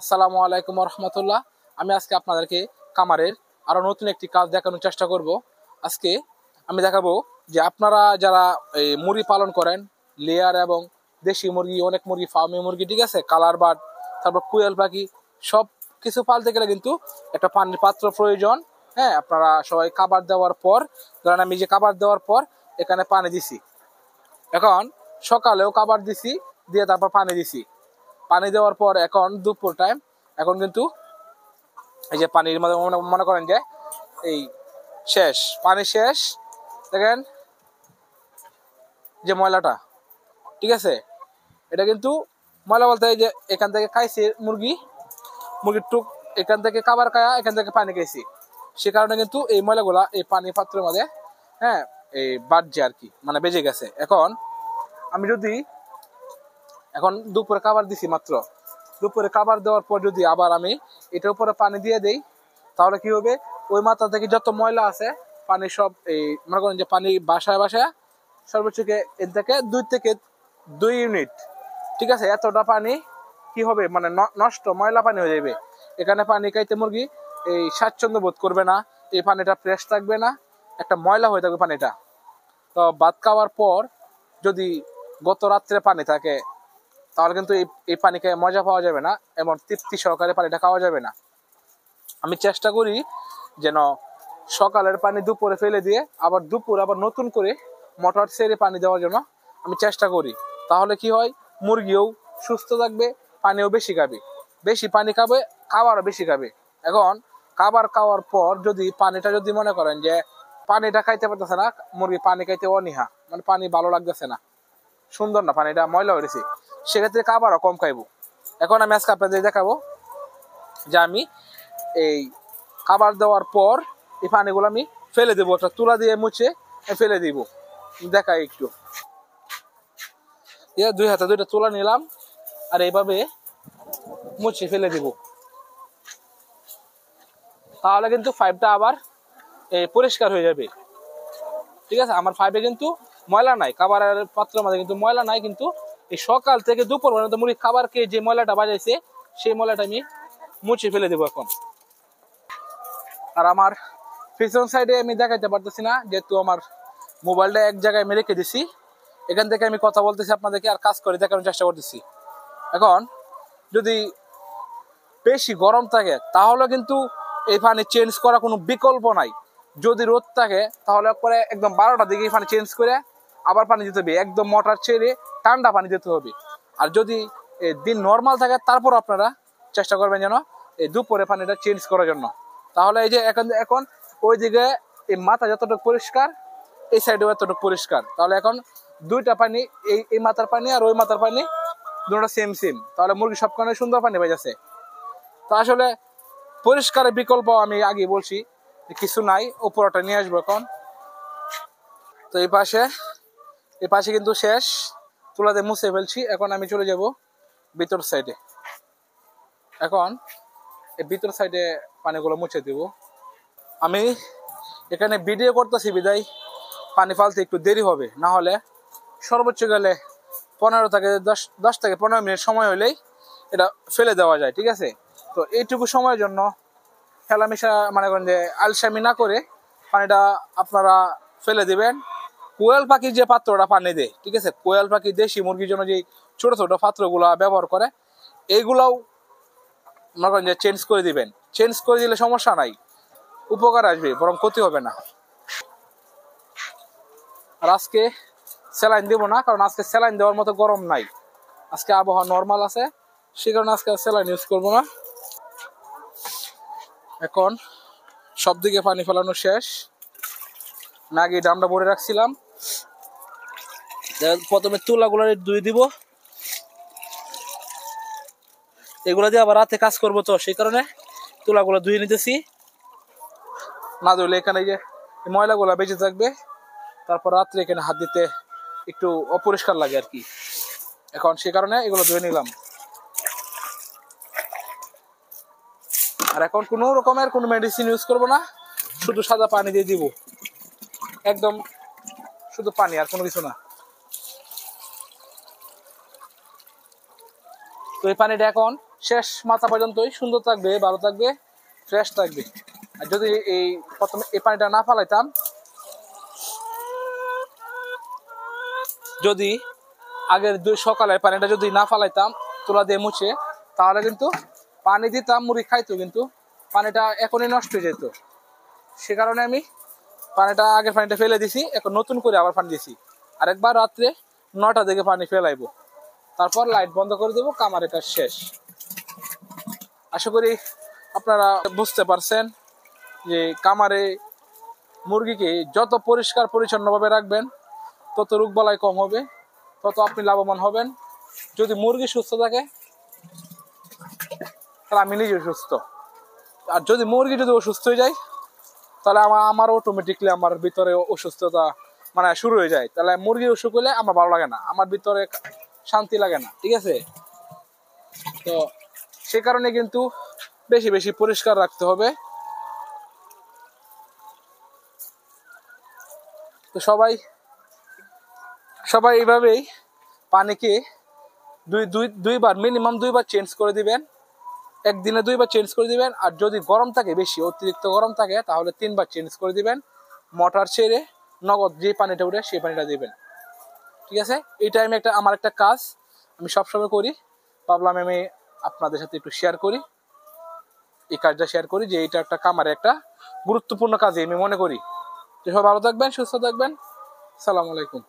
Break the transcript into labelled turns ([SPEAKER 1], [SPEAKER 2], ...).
[SPEAKER 1] আসসালামু আলাইকুম রহমতুল্লাহ। আমি আজকে আপনাদেরকে কামারের আরো নতুন একটি কাজ দেখানোর চেষ্টা করব। আজকে আমি দেখাবো যে আপনারা যারা এই মুরগি পালন করেন, লেয়ার এবং দেশি মুরগি, অনেক মুরগি, ফার্মি মুরগি, ঠিক আছে, কালার বার্ড, তারপর কুয়েল পাখি, সব কিছু পালতে গেলে কিন্তু একটা পানির পাত্র প্রয়োজন। হ্যাঁ, আপনারা সবাই খাবার দেওয়ার পর, ধরেন আমি যে খাবার দেওয়ার পর এখানে পানি দিছি, এখন সকালেও খাবার দিছি, দিয়ে তারপর পানি দিছি। পানি দেওয়ার পর এখন দুপুর টাইম, এখন কিন্তু এই যে পানির মধ্যে মনে করেন যে এই শেষ, পানি শেষ, দেখেন যে ময়লাটা, ঠিক আছে, এটা কিন্তু ময়লা বলতে এই যে এখান থেকে খাইছি মুরগির টুক, এখান থেকে খাবার খায়া এখান থেকে পানি খাইছি, সে কারণে কিন্তু এই ময়লাগুলা এই পানি পাত্রের মধ্যে, হ্যাঁ, এই বাড়ছে আর কি, মানে বেজে গেছে। এখন আমি যদি এখন দুপুরে খাবার দিছি, মাত্র দুপুরে খাবার দেওয়ার পর যদি আবার আমি এটার উপরে পানি দিয়ে দেই, তাহলে কি হবে, ওই মাথা থেকে যত ময়লা আছে পানি সব এই মনে করেন যে পানি বাসায় বাসায় সর্বোচ্চ এর থেকে 2 ইউনিট, ঠিক আছে, এতটা পানি কি হবে, মানে নষ্ট ময়লা পানি হয়ে যাবে। এখানে পানি খাইতে মুরগি এই স্বাচ্ছন্দ্য বোধ করবে না, এই পানিটা ফ্রেশ থাকবে না, একটা ময়লা হয়ে থাকবে পানিটা। তো ভাত খাওয়ার পর যদি গত রাত্রে পানি থাকে, তাহলে কিন্তু এই পানি খেয়ে মজা পাওয়া যাবে না এবং তৃপ্তি সহকারে পানিটা খাওয়া যাবে না। আমি চেষ্টা করি যেন সকালের পানি দুপুরে ফেলে দিয়ে আবার দুপুর আবার নতুন করে মোটর ছেড়ে পানি দেওয়ার জন্য আমি চেষ্টা করি। তাহলে কি হয়, মুরগিও সুস্থ থাকবে, পানিও বেশি খাবে, বেশি পানি খাবে, খাবারও বেশি খাবে। এখন খাবার খাওয়ার পর যদি পানিটা যদি মনে করেন যে পানিটা খাইতে পারতেছে না, মুরগি পানি খাইতে অনীহা, মানে পানি ভালো লাগতেছে না, সুন্দর না, পানিটা ময়লা হয়েছে, সেক্ষেত্রে খাবারও কম খাইবো। এখন আমি আজকে আপনাদের দেখাবো যে আমি এই খাবার দেওয়ার পর এই পানিগুলো আমি ফেলে দেবো, একটা তুলা দিয়ে মুছে ফেলে দিব। দেখাই একটু, দুই হাতে দুইটা তুলা নিলাম আর এইভাবে মুছে ফেলে দিব, তাহলে কিন্তু পাইপটা আবার পরিষ্কার হয়ে যাবে। ঠিক আছে, আমার পাইপে কিন্তু ময়লা নাই, খাবারের পাত্রের মধ্যে কিন্তু ময়লা নাই, কিন্তু এই সকাল থেকে দুপুর পর্যন্ত মুরগি খাবার খেয়ে যে ময়লাটা বাজাইছে সেই ময়লাটা আমি মুছে ফেলে দেবো এখন। আর আমার পিছন সাইডে আমি দেখাইতে পারতেছি না, যেহেতু আমার মোবাইলটা এক জায়গায় আমি রেখে দিছি, এখান থেকে আমি কথা বলতেছি আপনাদেরকে আর কাজ করে দেখানোর চেষ্টা করতেছি। এখন যদি বেশি গরম থাকে তাহলে কিন্তু এই পানি চেঞ্জ করা কোনো বিকল্প নাই। যদি রোদ থাকে তাহলে পরে একদম 12টার দিকে পানি চেঞ্জ করে আবার পানি দিতে হবে, একদম মোটর ছেড়ে ঠান্ডা পানি দিতে হবে। আর যদি দিন নর্মাল থাকে তারপর আপনারা চেষ্টা করবেন যেন এই দুপুরে পানিটা চেঞ্জ করার জন্য। তাহলে এই যে এখন ওইদিকে এই মাথা যতটুকু পরিষ্কার, এই সাইডেও এতটুকু পরিষ্কার, তাহলে এখন দুইটা পানি, এই মাথার পানি আর ওই মাথার পানি দুটোটা সেম, তাহলে মুরগি সবখানে সুন্দর পানি পেয়ে যাচ্ছে। তো আসলে পরিষ্কারের বিকল্প আমি আগে বলছি কিছু নাই, উপরটা নিয়ে আসবো এখন। তো এই পাশে কিন্তু শেষ, তুলাতে মুছে ফেলছি। এখন আমি চলে যাব ভিতর সাইডে। এখন এই ভিতর সাইডে পানিগুলো মুছে দেব। আমি এখানে ভিডিও করতেছি বিদায় পানি ফালতে একটু দেরি হবে, না হলে সর্বোচ্চ গেলে 10 থেকে 15 মিনিট সময় হলেই এটা ফেলে দেওয়া যায়, ঠিক আছে। তো এইটুকু সময়ের জন্য খেলামেশা মানে করেন যে আলসামি না করে পানিটা আপনারা ফেলে দিবেন। কোয়েল পাখির যে পাত্রটা পানি দেয়, ঠিক আছে, কোয়েল পাখি দেশি মুরগির জন্য যে ছোট ছোট পাত্রগুলা ব্যবহার করে, এইগুলাও মনে করেন যে চেঞ্জ করে দিবেন। চেঞ্জ করে দিলে সমস্যা নাই, উপকার আসবে, বরং ক্ষতি হবে না। আর আজকে স্যালাইন দেবো না, কারণ আজকে স্যালাইন দেওয়ার মতো গরম নাই, আজকে আবহাওয়া নর্মাল আছে, সে কারণে আজকে স্যালাইন ইউজ করবো না। এখন সব দিকে পানি ফেলানো শেষ, নাকি ডামটা ভরে রাখছিলাম, প্রথমে তুলাগুলো ধুয়ে দিব, এগুলো দিয়ে আবার রাতে কাজ করবো, তো সেই কারণে তুলাগুলো ধুয়ে নিতেছি। না ধুলে এখানে যে ময়লাগুলো বেঁচে থাকবে, তারপর রাত্রে এখানে হাত দিতে একটু অপরিষ্কার লাগে আর কি। এখন সে কারণে এগুলো ধুয়ে নিলাম। আর এখন কোনো রকমের কোনো মেডিসিন ইউজ করবো না, শুধু সাদা পানি দিয়ে দিব, একদম শুধু পানি আর কোনো কিছু না। তো তো এই পানিটা এখন শেষ মাথা পর্যন্তই সুন্দর থাকবে, ভালো থাকবে, ফ্রেশ থাকবে। আর যদি এই প্রথমে এই পানিটা না ফালাইতাম, যদি আগের সকালের পানিটা যদি না ফালাইতাম তুলা দিয়ে মুছে, তাহলে কিন্তু পানি দিতাম, মুড়ি খাইতো, কিন্তু পানিটা এখনই নষ্ট হয়ে যেত। সে কারণে আমি আগের পানিটা ফেলে দিছি, এখন নতুন করে আবার পানি দিছি। আর একবার রাত্রে 9টা দিকে পানি ফেলাইবো, তারপর লাইট বন্ধ করে দেবো, কামারের কাজ শেষ। আশা করি আপনারা বুঝতে পারছেন যে কামারে মুরগিকে যত পরিষ্কার পরিচ্ছন্নভাবে রাখবেন তত রোগবালাই কম হবে, তত আপনি লাভবান হবেন। যদি মুরগি সুস্থ থাকে তাহলে আমি নিজে সুস্থ, আর যদি মুরগি যদি অসুস্থ হয়ে যায় তাহলে আমার অটোমেটিকলি আমার ভিতরে অসুস্থতা মানে শুরু হয়ে যায়। তাহলে মুরগি অসুখ হলে আমার ভালো লাগে না, আমার ভিতরে শান্তি লাগে না, ঠিক আছে? তো সে কারণে কিন্তু বেশি বেশি পরিষ্কার রাখতে হবে। তো সবাই এইভাবেই পানিকে দুইবার মিনিমাম 2বার চেঞ্জ করে দিবেন, একদিনে 2বার চেঞ্জ করে দিবেন। আর যদি গরম থাকে, বেশি অতিরিক্ত গরম থাকে, তাহলে 3বার চেঞ্জ করে দিবেন। মোটর ছেড়ে নগদ যে পানিটা উঠে সেই পানিটা দিবেন, ঠিক আছে? এই টাইমে আমার একটা কাজ আমি সবসময় করি, ভাবলাম আমি আপনাদের সাথে একটু শেয়ার করি, এই কাজটা শেয়ার করি, যে এটা একটা কামারে একটা গুরুত্বপূর্ণ কাজ আমি মনে করি। সবাই ভালো থাকবেন, সুস্থ থাকবেন। আসসালামু আলাইকুম।